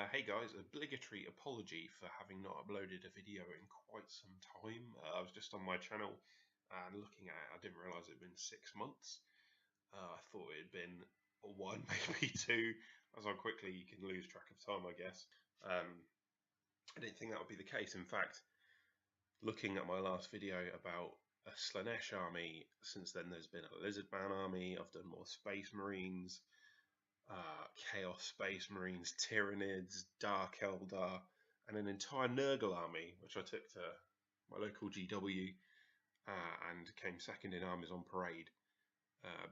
Hey guys, obligatory apology for having not uploaded a video in quite some time. I was just on my channel and looking at it, I didn't realise it had been 6 months. I thought it had been 1, maybe 2. As how quickly you can lose track of time, I guess. I didn't think that would be the case. In fact, looking at my last video about a Slaanesh army, since then there's been a Lizardman army, I've done more Space Marines, Chaos Space Marines, Tyranids, Dark Eldar, and an entire Nurgle army, which I took to my local GW and came second in armies on parade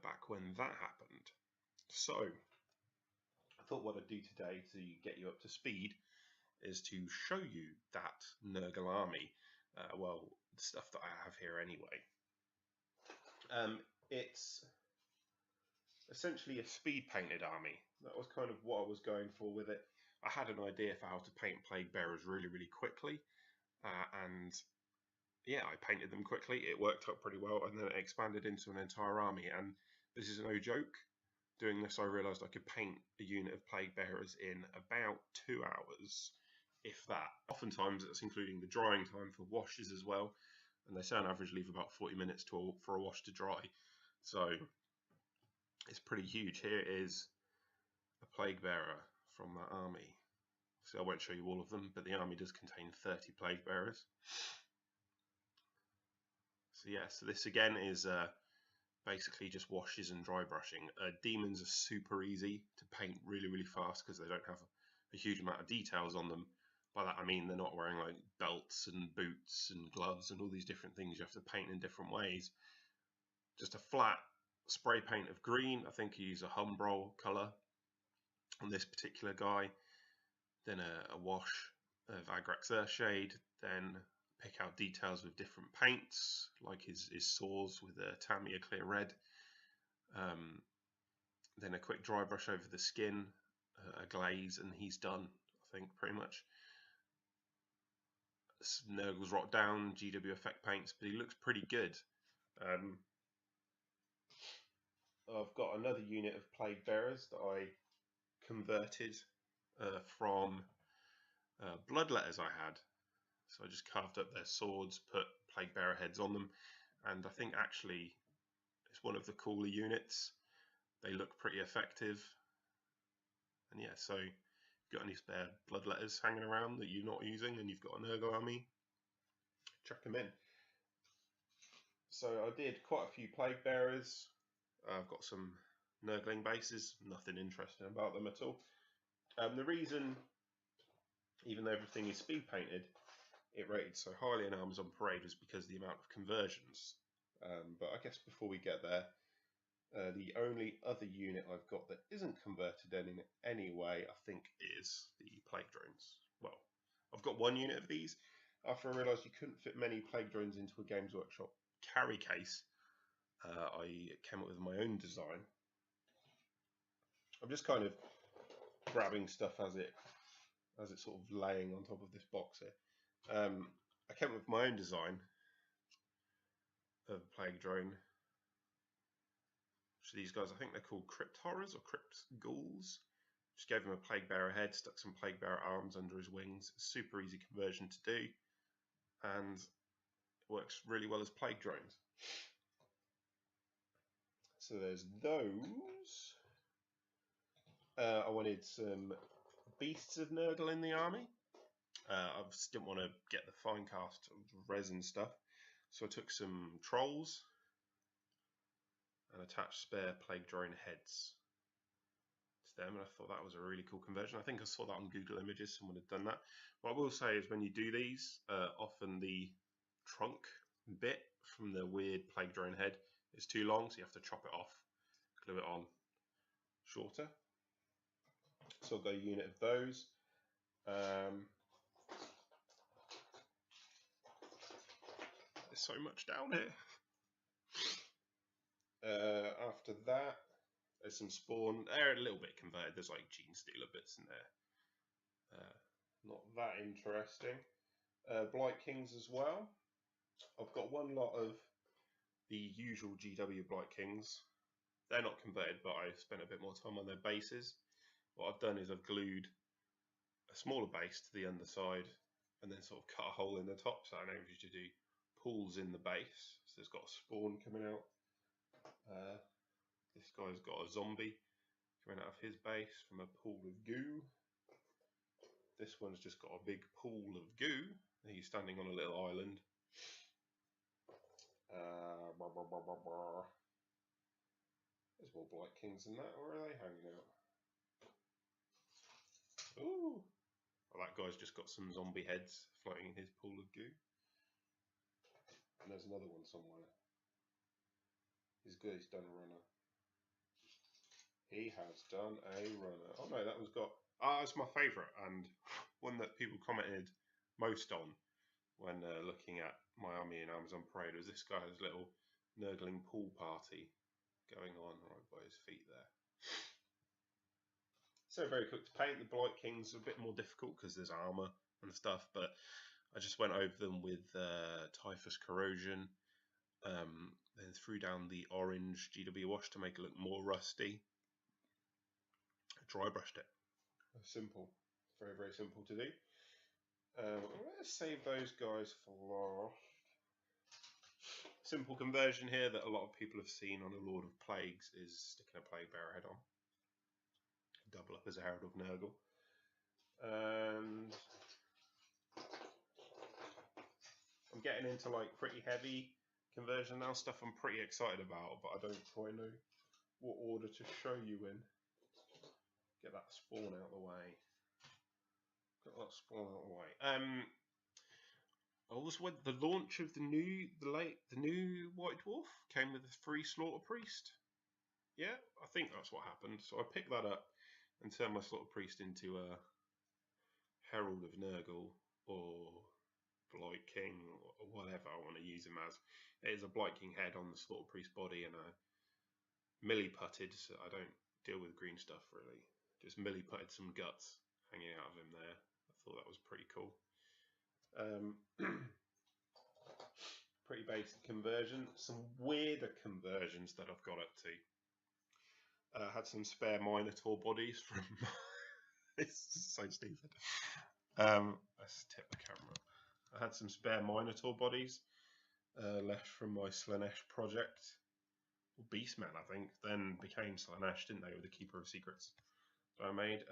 back when that happened. So I thought what I'd do today to get you up to speed is to show you that Nurgle army, well, the stuff that I have here anyway. It's essentially a speed painted army. That was kind of what I was going for with it. I had an idea for how to paint plague bearers really quickly, and yeah, I painted them quickly. It worked out pretty well, and then it expanded into an entire army. And this is no joke. Doing this, I realised I could paint a unit of plague bearers in about 2 hours, if that. Oftentimes, it's including the drying time for washes as well, and they say on average leave about 40 minutes for a wash to dry. So it's pretty huge. Here is a plague bearer from that army. So I won't show you all of them, but the army does contain 30 plague bearers. So yeah, so this again is basically just washes and dry brushing. Demons are super easy to paint really fast because they don't have a huge amount of details on them. By that I mean they're not wearing like belts and boots and gloves and all these different things you have to paint in different ways. Just a flat spray paint of green. I think you use a Humbrol colour on this particular guy. Then a wash of Agrax Earthshade. Then pick out details with different paints, like his sores with a Tamiya clear red. Then a quick dry brush over the skin, a glaze, and he's done, I think, pretty much. Nurgle's Rot Down, GW effect paints, but he looks pretty good. I've got another unit of plague bearers that I converted from bloodletters I had. So I just carved up their swords, put plague bearer heads on them, and I think actually it's one of the cooler units. They look pretty effective. And yeah, so if you've got any spare bloodletters hanging around that you're not using and you've got a Nurgle army, chuck them in. So I did quite a few plague bearers. I've got some Nurgling bases, nothing interesting about them at all. The reason, even though everything is speed painted, it rated so highly in armies on parade was because of the amount of conversions. But I guess before we get there, the only other unit I've got that isn't converted in any way, I think, is the plague drones. Well, I've got one unit of these. After I realised you couldn't fit many plague drones into a Games Workshop carry case, I came up with my own design. I'm just kind of grabbing stuff as it's sort of laying on top of this box here. I came up with my own design of a plague drone. So these guys, I think they're called Crypt Horrors or Crypt Ghouls. Just gave him a plague bearer head, stuck some plague bearer arms under his wings. Super easy conversion to do, and it works really well as plague drones. So there's those. I wanted some beasts of Nurgle in the army. I just didn't want to get the fine cast resin stuff, so I took some trolls and attached spare plague drone heads to them, and I thought that was a really cool conversion. I think I saw that on Google Images, someone had done that. What I will say is when you do these, often the trunk bit from the weird plague drone head is too long, so you have to chop it off, glue it on shorter. So I'll go a unit of those. There's so much down here. After that, there's some spawn. They're a little bit converted. There's like gene stealer bits in there. Not that interesting. Blight Kings as well. I've got one lot of the usual GW Blight Kings. They're not converted, but I spent a bit more time on their bases. What I've done is I've glued smaller base to the underside, and then sort of cut a hole in the top, so that enables you to do pulls in the base. So it's got a spawn coming out. This guy's got a zombie coming out of his base from a pool of goo. This one's just got a big pool of goo. He's standing on a little island. There's more Blight Kings than that. Where are they hanging out? Ooh! Well, that guy's just got some zombie heads floating in his pool of goo. And there's another one somewhere. He's good, he's done a runner. He has done a runner. Oh no, that one's got... it's my favourite, and one that people commented most on when looking at my army in Amazon Parade was this guy's little Nurgling pool party going on right by his feet there. So very quick to paint. The Blight Kings are a bit more difficult because there's armour and stuff, but I just went over them with Typhus Corrosion, then threw down the orange GW wash to make it look more rusty. Dry brushed it. Simple. Very, very simple to do. Let's save those guys for last. Simple conversion here that a lot of people have seen on a Lord of Plagues is sticking a Plague Bearer head on. Double up as a Herald of Nurgle. And I'm getting into like pretty heavy conversion now, stuff I'm pretty excited about, but I don't quite know what order to show you in. Get that spawn out of the way. Got that spawn out of the way. I also went the launch of the new White Dwarf came with a free Slaughter Priest. Yeah, I think that's what happened. So I picked that up and turned my Slaughter Priest into a Herald of Nurgle or Blight King or whatever I want to use him as. It is a Blight King head on the Slaughter Priest body, and I milli putted, so I don't deal with green stuff really. Just milli putted some guts hanging out of him there. I thought that was pretty cool. Pretty basic conversion. Some weirder conversions that I've got up to. Had some spare Minotaur bodies from... It's so stupid. Let's tip the camera. I had some spare Minotaur bodies left from my Slaanesh project. Or Beastman, I think. Then became Slaanesh, didn't they, with the Keeper of Secrets that I made.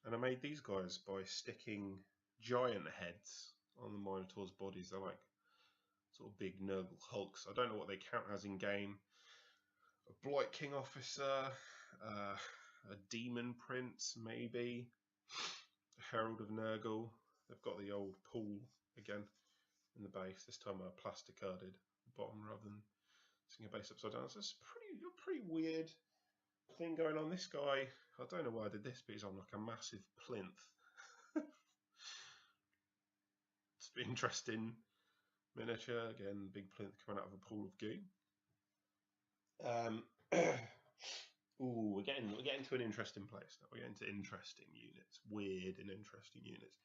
And I made these guys by sticking giant heads on the Minotaur's bodies. They're like sort of big Nurgle hulks. I don't know what they count as in game. A Blight King officer, a Demon Prince, maybe, a Herald of Nurgle. They've got the old pool again in the base. This time I plastic carded the bottom rather than sitting a base upside down. So it's a pretty weird thing going on. This guy, I don't know why I did this, but he's on like a massive plinth. It's interesting miniature. Again, big plinth coming out of a pool of goo. Ooh, we're getting to an interesting place now. We're getting to interesting units, weird and interesting units.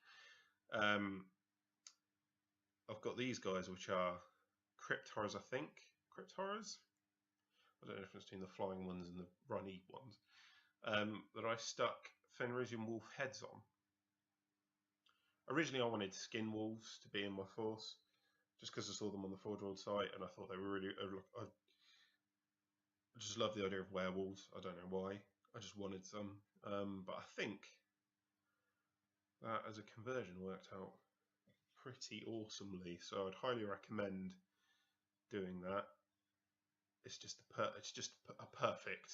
I've got these guys, which are Crypt Horrors, I think. Crypt Horrors? I don't know the difference between the flying ones and the runny ones. That I stuck Fenrisian Wolf heads on. Originally, I wanted Skin Wolves to be in my force, just because I saw them on the Forge World site, and I thought they were really... I just love the idea of werewolves. I don't know why. I just wanted some. But I think that as a conversion worked out pretty awesomely. So I'd highly recommend doing that. It's just a perfect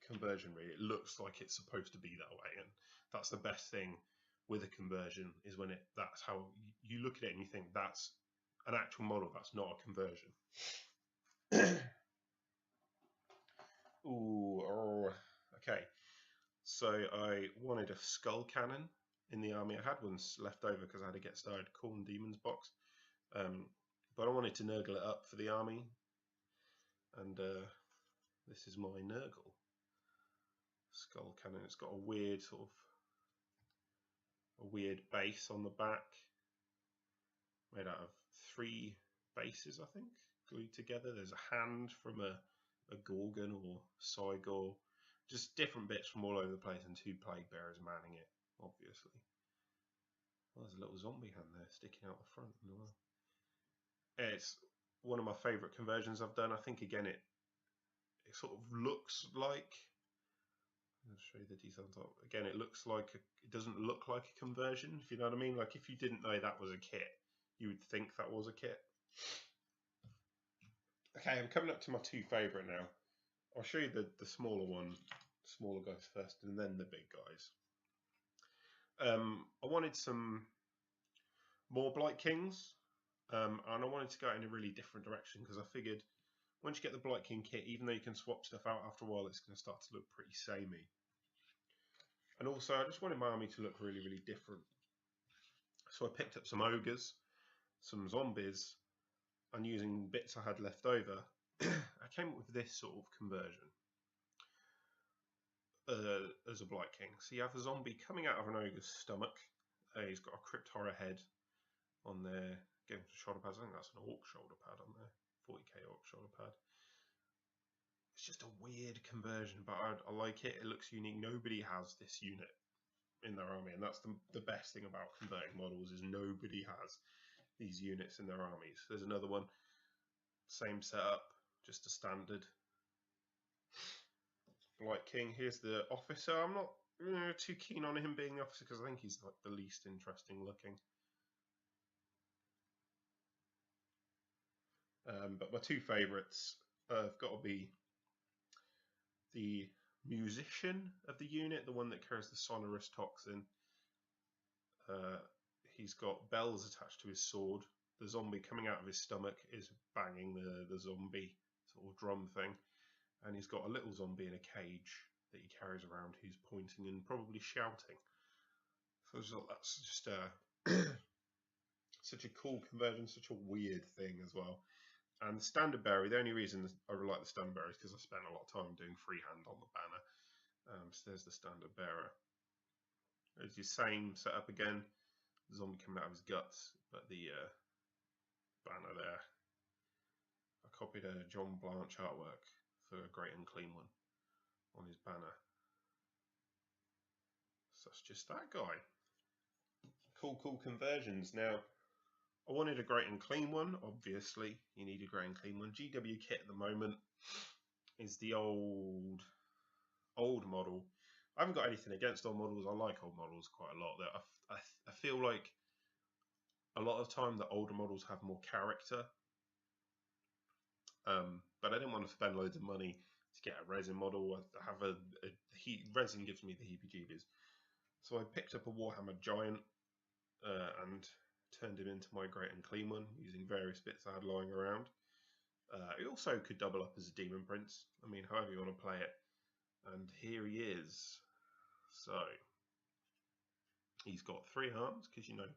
conversion, really. It looks like it's supposed to be that way, and that's the best thing with a conversion, is when that's how you look at it and you think that's an actual model. That's not a conversion. Ooh, oh, okay. So I wanted a skull cannon in the army. I had ones left over because I had to get started Corn Demons box. But I wanted to Nurgle it up for the army. And this is my Nurgle skull cannon. It's got a weird base on the back, made out of 3 bases, I think, glued together. There's a hand from a Gorgon or Cygor, just different bits from all over the place, and 2 Plague Bearers manning it, obviously. Oh, there's a little zombie hand there sticking out the front as well. It's one of my favourite conversions I've done. I think again it sort of looks like, I'll show you the detail on top. Again, it doesn't look like a conversion, if you know what I mean. Like if you didn't know that was a kit, you would think that was a kit. Okay, I'm coming up to my two favourite now. I'll show you the smaller guys first, and then the big guys. I wanted some more Blight Kings, and I wanted to go in a really different direction because I figured once you get the Blight King kit, even though you can swap stuff out after a while, it's going to start to look pretty samey. And also, I just wanted my army to look really, really different. So I picked up some ogres, some zombies, and using bits I had left over, I came up with this sort of conversion as a Blight King. So you have a zombie coming out of an ogre's stomach. He's got a Crypt Horror head on there. Again, shoulder pads. I think that's an Orc shoulder pad on there. 40k Orc shoulder pad. It's just a weird conversion, but I like it. It looks unique. Nobody has this unit in their army, and that's the best thing about converting models is nobody has these units in their armies. There's another one, same setup, just a standard Blight King. Here's the officer. I'm not too keen on him being the officer because I think he's like the least interesting looking. But my two favourites have got to be the musician of the unit, the one that carries the sonorous toxin. He's got bells attached to his sword. The zombie coming out of his stomach is banging the zombie sort of drum thing. And he's got a little zombie in a cage that he carries around who's pointing and probably shouting. So that's just such a cool conversion, such a weird thing as well. And the standard bearer, the only reason I really like the standard bearer is because I spent a lot of time doing freehand on the banner. So there's the standard bearer. It's your same setup again. The zombie coming out of his guts, but the banner there. I copied a John Blanche artwork for a Great Unclean One on his banner. So that's just that guy. Cool conversions. Now, I wanted a Great Unclean One, obviously. You need a Great Unclean One. GW kit at the moment is the old model. I haven't got anything against old models. I like old models quite a lot. I feel like a lot of the time the older models have more character. But I didn't want to spend loads of money to get a resin model. I have resin gives me the heebie-jeebies. So I picked up a Warhammer Giant and turned him into my Great Unclean One using various bits I had lying around. It also could double up as a Demon Prince. I mean, however you want to play it. And here he is. So he's got 3 arms because, you know,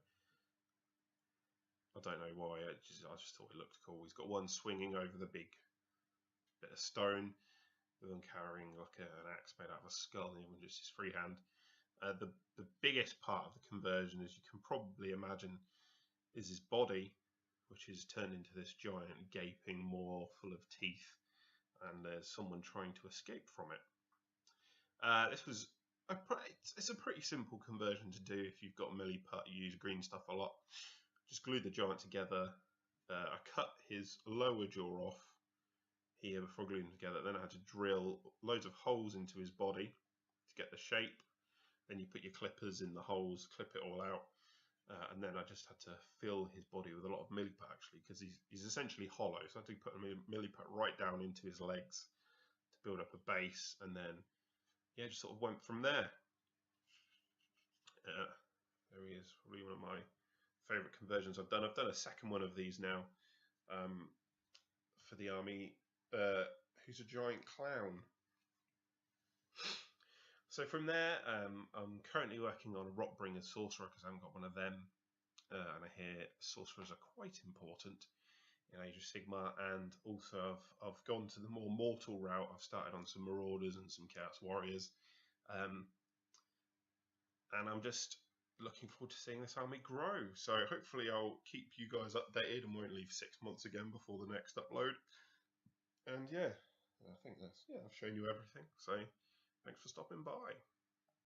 I don't know why. I just thought it looked cool. He's got one swinging over the big bit of stone, with him carrying like an axe made out of a skull, and even just his free hand. The biggest part of the conversion, as you can probably imagine, is his body, which is turned into this giant gaping maw full of teeth, and there's someone trying to escape from it. This was it's a pretty simple conversion to do if you've got milliput. You use green stuff a lot. Just glue the giant together. I cut his lower jaw off here before gluing them together. Then I had to drill loads of holes into his body to get the shape. Then you put your clippers in the holes, clip it all out. And then I just had to fill his body with a lot of milliput, actually, because he's essentially hollow. So I had to put a milliput right down into his legs to build up a base. And then, yeah, just sort of went from there. There he is, probably one of my favourite conversions I've done. I've done a second one of these now for the army, who's a giant clown. So from there, I'm currently working on a Rockbringer Sorcerer because I haven't got one of them. And I hear Sorcerers are quite important in Age of Sigmar. And also I've gone to the more mortal route. I've started on some Marauders and some Chaos Warriors. And I'm just looking forward to seeing this army grow. So hopefully I'll keep you guys updated and won't leave 6 months again before the next upload. And yeah, I think I've shown you everything. So thanks for stopping by.